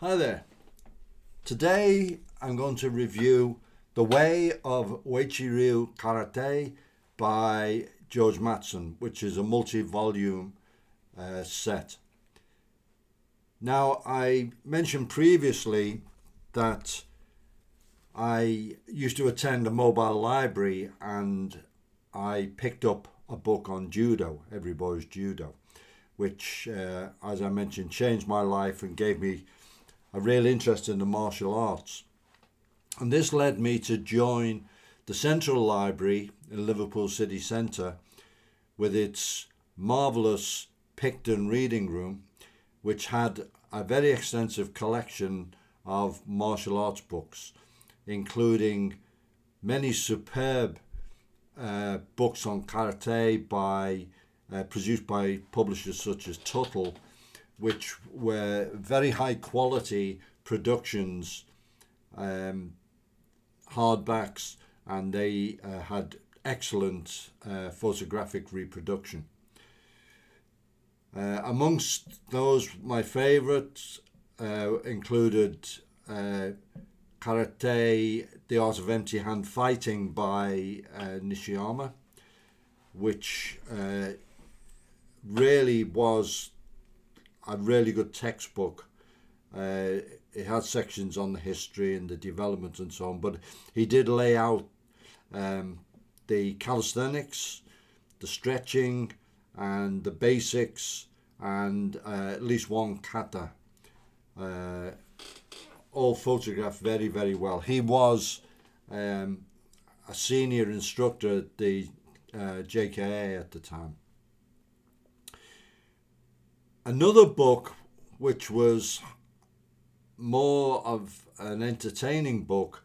Hi there. Today I'm going to review The Way of Uechi ryu Karate by George Mattson, which is a multi-volume set. Now, I mentioned previously that I used to attend a mobile library and I picked up a book on judo, Every Boy's Judo, which, as I mentioned, changed my life and gave me a real interest in the martial arts. And this led me to join the Central Library in Liverpool city centre with its marvellous Picton reading room, which had a very extensive collection of martial arts books, including many superb books on karate produced by publishers such as Tuttle, which were very high quality productions, hardbacks, and they had excellent photographic reproduction. Amongst those, my favourites included Karate, The Art of Empty Hand Fighting by Nishiyama, which really was a really good textbook. It had sections on the history and the development and so on, but he did lay out the calisthenics, the stretching, and the basics, and at least one kata, all photographed very, very well. He was a senior instructor at the JKA at the time. Another book, which was more of an entertaining book,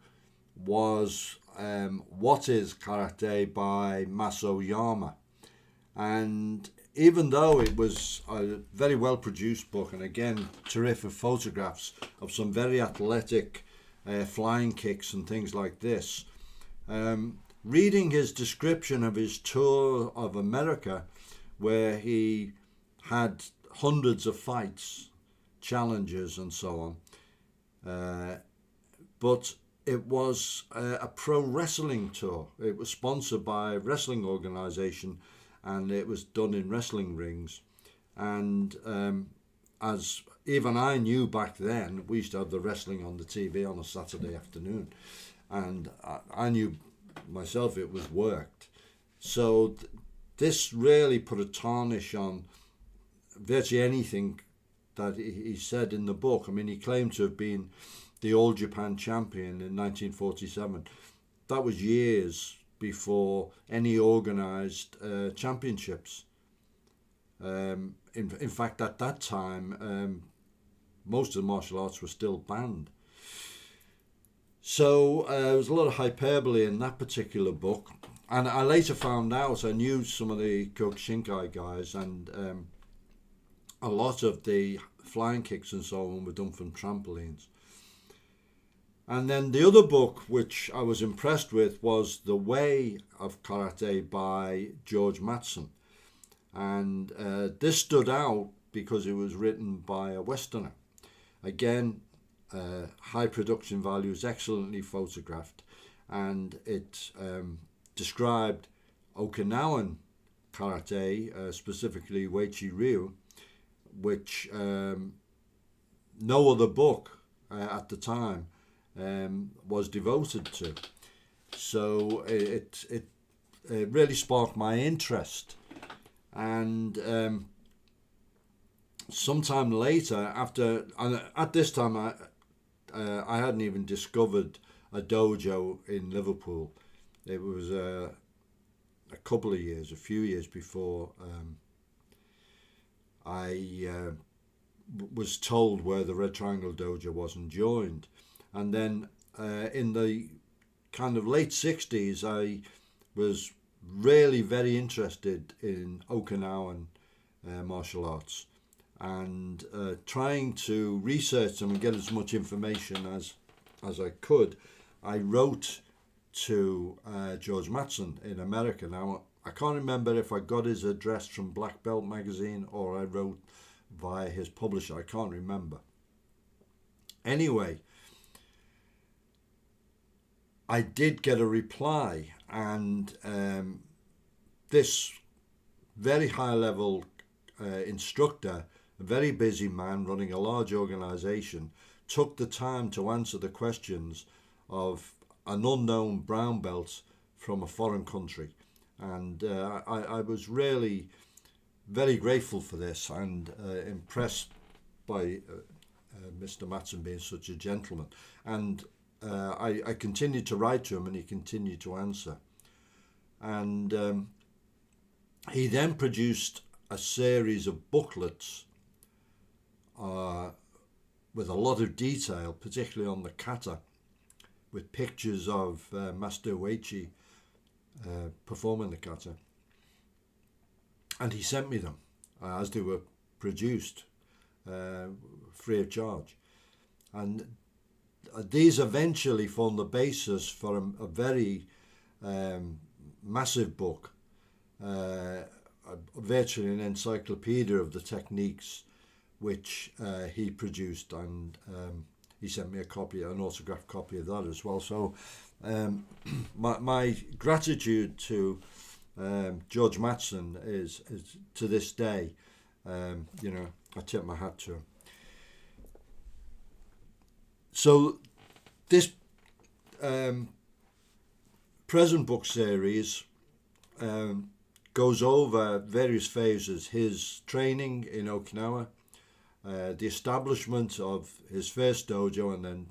was What is Karate by Mattson. And even though it was a very well produced book, and again terrific photographs of some very athletic flying kicks and things like this, reading his description of his tour of America, where he had hundreds of fights, challenges and so on, but it was a pro wrestling tour. It was sponsored by a wrestling organisation and it was done in wrestling rings, and as even I knew back then, we used to have the wrestling on the TV on a Saturday afternoon, and I knew myself it was worked. So this really put a tarnish on virtually anything that he said in the book. I mean, he claimed to have been the All Japan champion in 1947. That was years before any organised championships. In fact, at that time, most of the martial arts were still banned. So there was a lot of hyperbole in that particular book. And I later found out, I knew some of the Kyokushinkai guys, and a lot of the flying kicks and so on were done from trampolines. And then the other book which I was impressed with was The Way of Karate by George Mattson. And this stood out because it was written by a Westerner. Again, high production values, excellently photographed, and it described Okinawan karate, specifically Uechi ryu, which no other book at the time was devoted to. So it really sparked my interest. And sometime later, at this time I hadn't even discovered a dojo in Liverpool. It was a few years before I was told where the Red Triangle Dojo was and joined. And then in the kind of late 60s, I was really very interested in Okinawan martial arts, and trying to research them and get as much information as I could. I wrote to George Mattson in America. Now, I can't remember if I got his address from Black Belt magazine or I wrote via his publisher. I can't remember. Anyway, I did get a reply, and this very high level instructor, a very busy man running a large organization, took the time to answer the questions of an unknown brown belt from a foreign country. And I was really very grateful for this, and impressed by Mr. Mattson being such a gentleman. And I continued to write to him, and he continued to answer. And he then produced a series of booklets with a lot of detail, particularly on the kata, with pictures of Master Uechi performing the kata. And he sent me them as they were produced, free of charge. And these eventually formed the basis for a very massive book, virtually an encyclopedia of the techniques which he produced, and he sent me a copy, an autographed copy of that as well. So my gratitude to George Mattson is to this day, I tip my hat to him. So this present book series goes over various phases: his training in Okinawa, the establishment of his first dojo, and then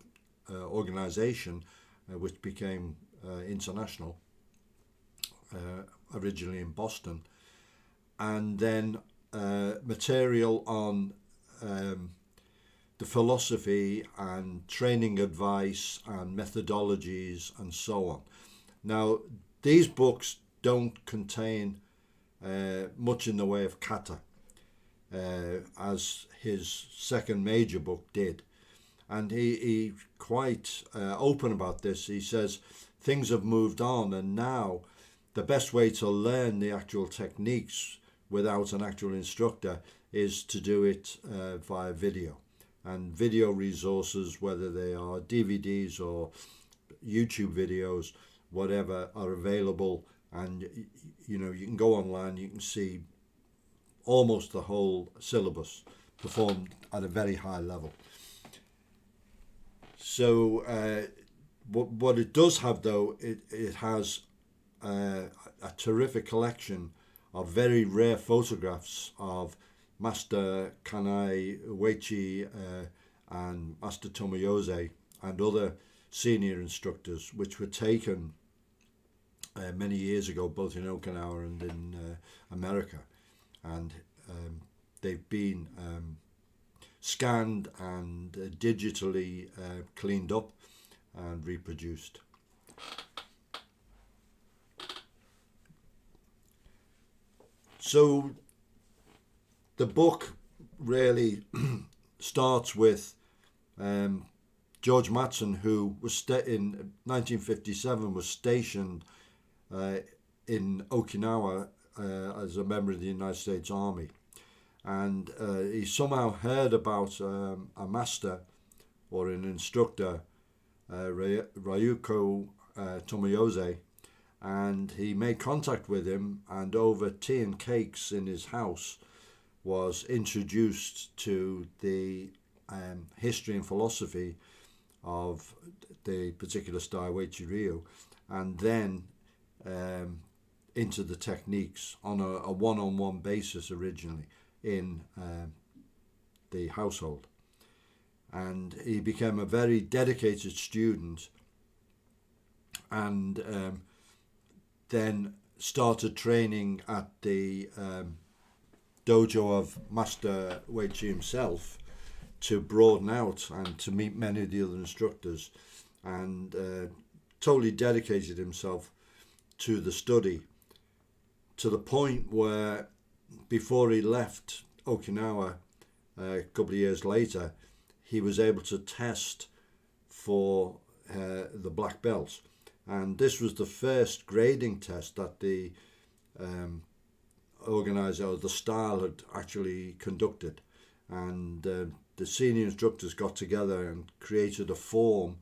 organization, which became international, originally in Boston, and then material on the philosophy and training advice and methodologies and so on. Now, these books don't contain much in the way of kata, as his second major book did. And he quite open about this. He says things have moved on, and now the best way to learn the actual techniques without an actual instructor is to do it via video. And video resources, whether they are DVDs or YouTube videos, whatever, are available. And you can go online, you can see almost the whole syllabus performed at a very high level. So what it does have, though, it has a terrific collection of very rare photographs of Master Kanai Uechi and Master Tomoyose and other senior instructors, which were taken many years ago, both in Okinawa and in America. And they've been scanned and digitally cleaned up and reproduced. So the book really starts with George Mattson, who was in 1957 was stationed in Okinawa as a member of the United States Army, and he somehow heard about a master or an instructor, Ryuko Tomoyose, and he made contact with him, and over tea and cakes in his house was introduced to the history and philosophy of the particular style, Uechi ryu, and then into the techniques on a one-on-one basis originally in the household. And he became a very dedicated student, and then started training at the dojo of Master Uechi himself to broaden out and to meet many of the other instructors, and totally dedicated himself to the study, to the point where before he left Okinawa a couple of years later, he was able to test for the black belt. And this was the first grading test that the organizer, or the style, had actually conducted. And the senior instructors got together and created a form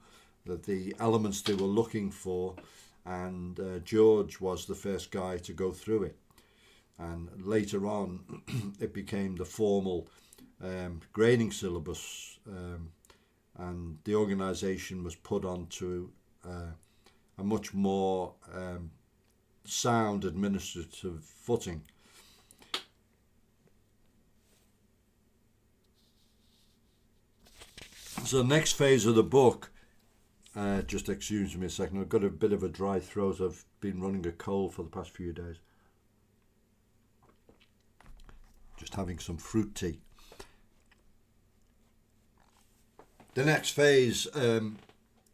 that the elements they were looking for, and George was the first guy to go through it. And later on, it became the formal grading syllabus, and the organisation was put onto a much more sound administrative footing. So the next phase of the book, just excuse me a second, I've got a bit of a dry throat. I've been running a cold for the past few days. Just having some fruit tea. The next phase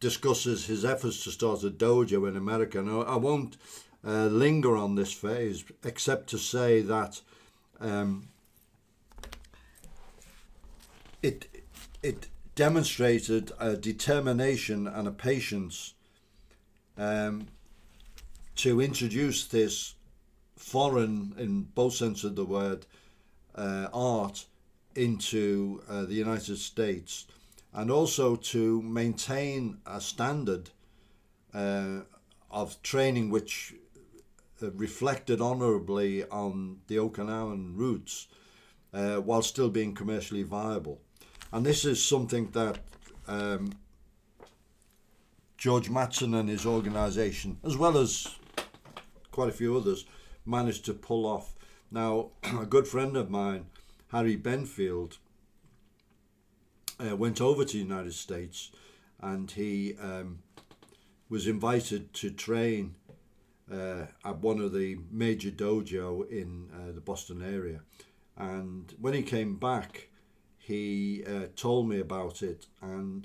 discusses his efforts to start a dojo in America. Now, I won't linger on this phase, except to say that it demonstrated a determination and a patience to introduce this foreign, in both senses of the word, art into the United States, and also to maintain a standard of training which reflected honourably on the Okinawan roots while still being commercially viable. And this is something that George Mattson and his organisation, as well as quite a few others, managed to pull off. Now, a good friend of mine, Harry Benfield, went over to the United States, and he was invited to train at one of the major dojo in the Boston area. And when he came back, he told me about it, and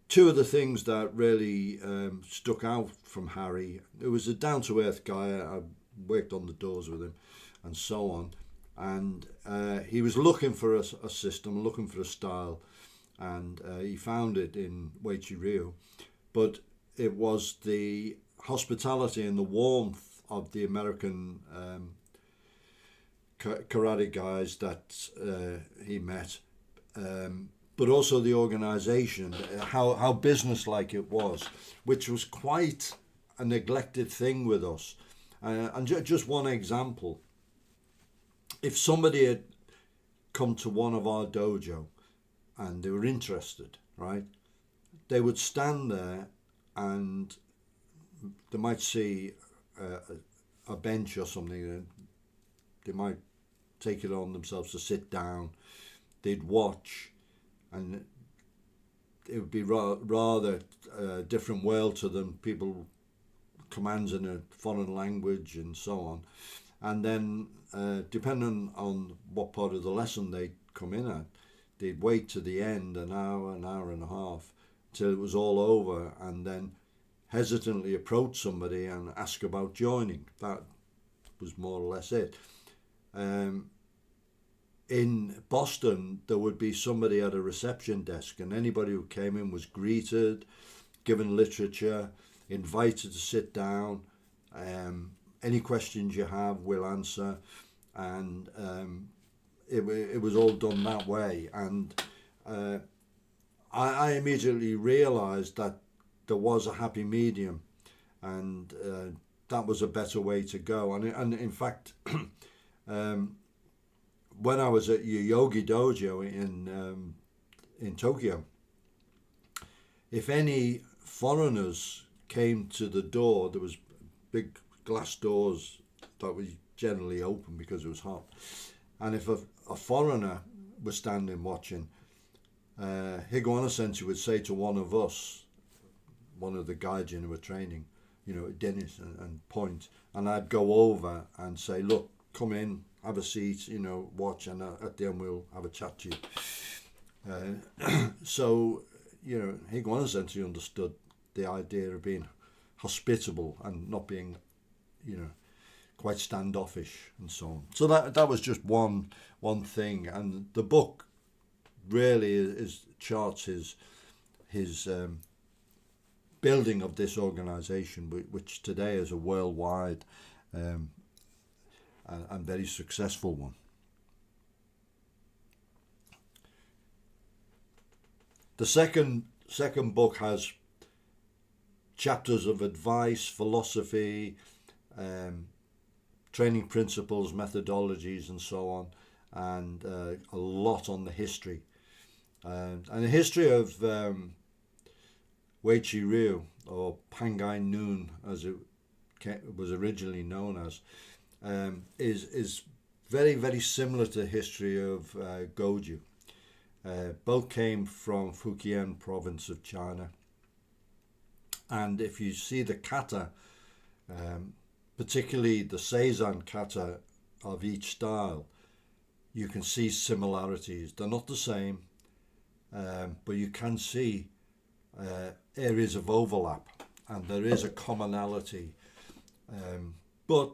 two of the things that really stuck out from Harry, it was a down-to-earth guy. I worked on the doors with him and so on, and he was looking for a system, looking for a style, and he found it in Uechi ryu, but it was the hospitality and the warmth of the American karate guys that he met, but also the organisation, how business-like it was, which was quite a neglected thing with us. And just one example, if somebody had come to one of our dojo and they were interested, right, they would stand there and they might see a bench or something, and they might take it on themselves to sit down. They'd watch, and it would be rather a different world to them. People commands in a foreign language and so on. And then, depending on what part of the lesson they'd come in at, they'd wait to the end, an hour and a half, till it was all over, and then hesitantly approach somebody and ask about joining. That was more or less it. In Boston, there would be somebody at a reception desk, and anybody who came in was greeted, given literature, invited to sit down. Any questions you have, we'll answer. And it was all done that way. And I immediately realised that there was a happy medium, and that was a better way to go. And in fact, when I was at Yogi Dojo in Tokyo, if any foreigners came to the door, there was big glass doors that were generally open because it was hot, and if a foreigner was standing watching, Higuana Sensei would say to one of us, one of the gaijin who were training, Dennis, and point, and I'd go over and say, look, come in, have a seat, watch, and at the end we'll have a chat to you. So, Higuana Sensei understood the idea of being hospitable and not being, quite standoffish and so on. So that was just one thing, and the book really charts his building of this organisation, which today is a worldwide and very successful one. The second book has chapters of advice, philosophy, training principles, methodologies, and so on, and a lot on the history. And the history of Uechi ryu, or Pangai Noon, as it was originally known as, is very, very similar to the history of Goju. Both came from Fujian province of China. And if you see the kata, particularly the seizan kata of each style, you can see similarities. They're not the same, but you can see areas of overlap, and there is a commonality. But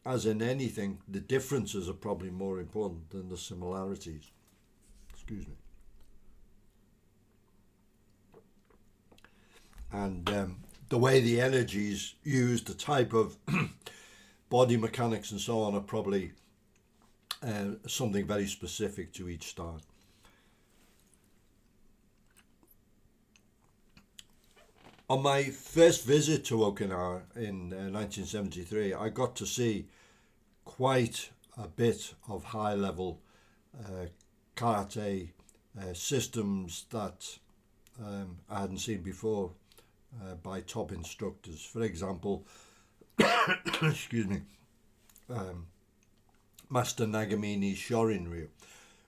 as in anything, the differences are probably more important than the similarities. Excuse me. And the way the energies used, the type of body mechanics and so on, are probably something very specific to each style. On my first visit to Okinawa in 1973, I got to see quite a bit of high-level karate systems that I hadn't seen before by top instructors. For example, excuse me, Master Nagamini's Shorin ryu.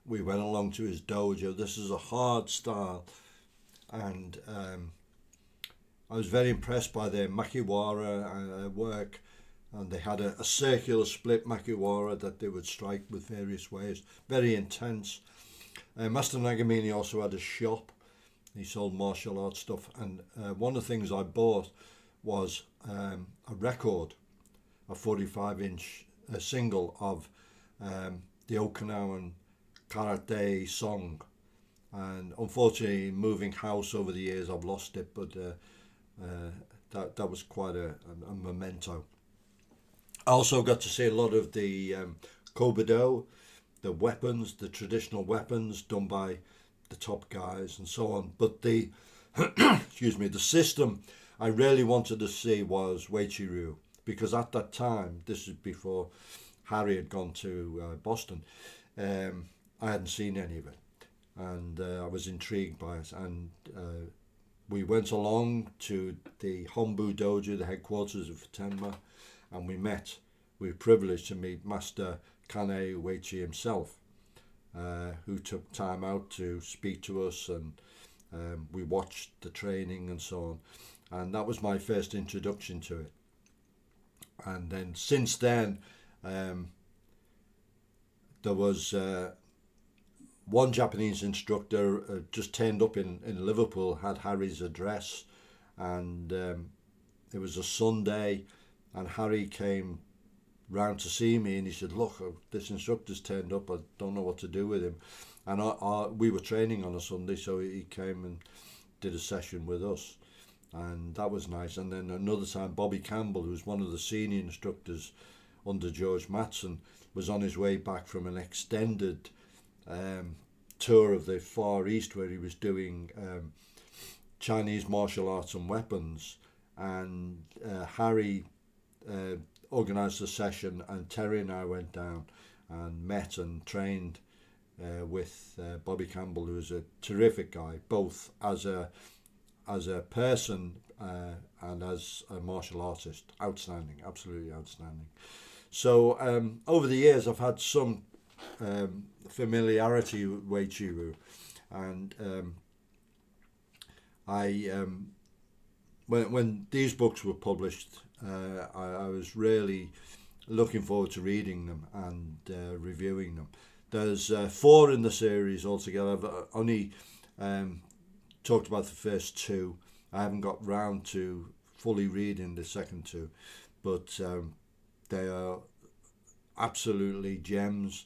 We went along to his dojo. This is a hard style, and I was very impressed by their makiwara work, and they had a circular split makiwara that they would strike with various ways. Very intense. Master Nagamini also had a shop. He sold martial arts stuff, and one of the things I bought was a record, a 45-inch single of the Okinawan karate song. And unfortunately, moving house over the years, I've lost it, but that was quite a memento. I also got to see a lot of the kobudo, the weapons, the traditional weapons done by the top guys and so on. But the excuse me, the system I really wanted to see was Uechi ryu, because at that time, this is before Harry had gone to Boston, I hadn't seen any of it, and I was intrigued by it. And we went along to the Hombu Dojo, the headquarters of Tenma, and we were privileged to meet Master Kane Uechi himself, who took time out to speak to us, and we watched the training and so on. And that was my first introduction to it. And then since then, there was one Japanese instructor just turned up in Liverpool, had Harry's address, and it was a Sunday, and Harry came round to see me, and he said, "Look, this instructor's turned up, I don't know what to do with him." And we were training on a Sunday, so he came and did a session with us, and that was nice. And then another time, Bobby Campbell, who was one of the senior instructors under George Mattson, was on his way back from an extended tour of the Far East, where he was doing Chinese martial arts and weapons, and Harry organised a session, and Terry and I went down and met and trained with Bobby Campbell, who is a terrific guy, both as a person and as a martial artist. Outstanding, absolutely outstanding. So over the years, I've had some familiarity with Uechi ryu, and when these books were published, I was really looking forward to reading them and reviewing them. There's 4 in the series altogether. I've only talked about the first 2. I haven't got round to fully reading the second 2, but they are absolutely gems,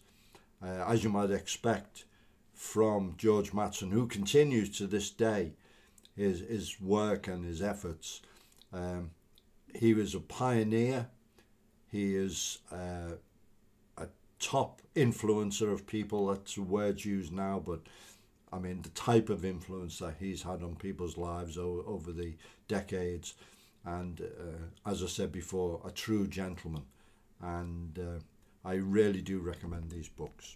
as you might expect from George Mattson, who continues to this day his work and his efforts. He was a pioneer. He is a top influencer of people. That's a word used now, but I mean, the type of influence that he's had on people's lives over the decades, and as I said before, a true gentleman. And I really do recommend these books.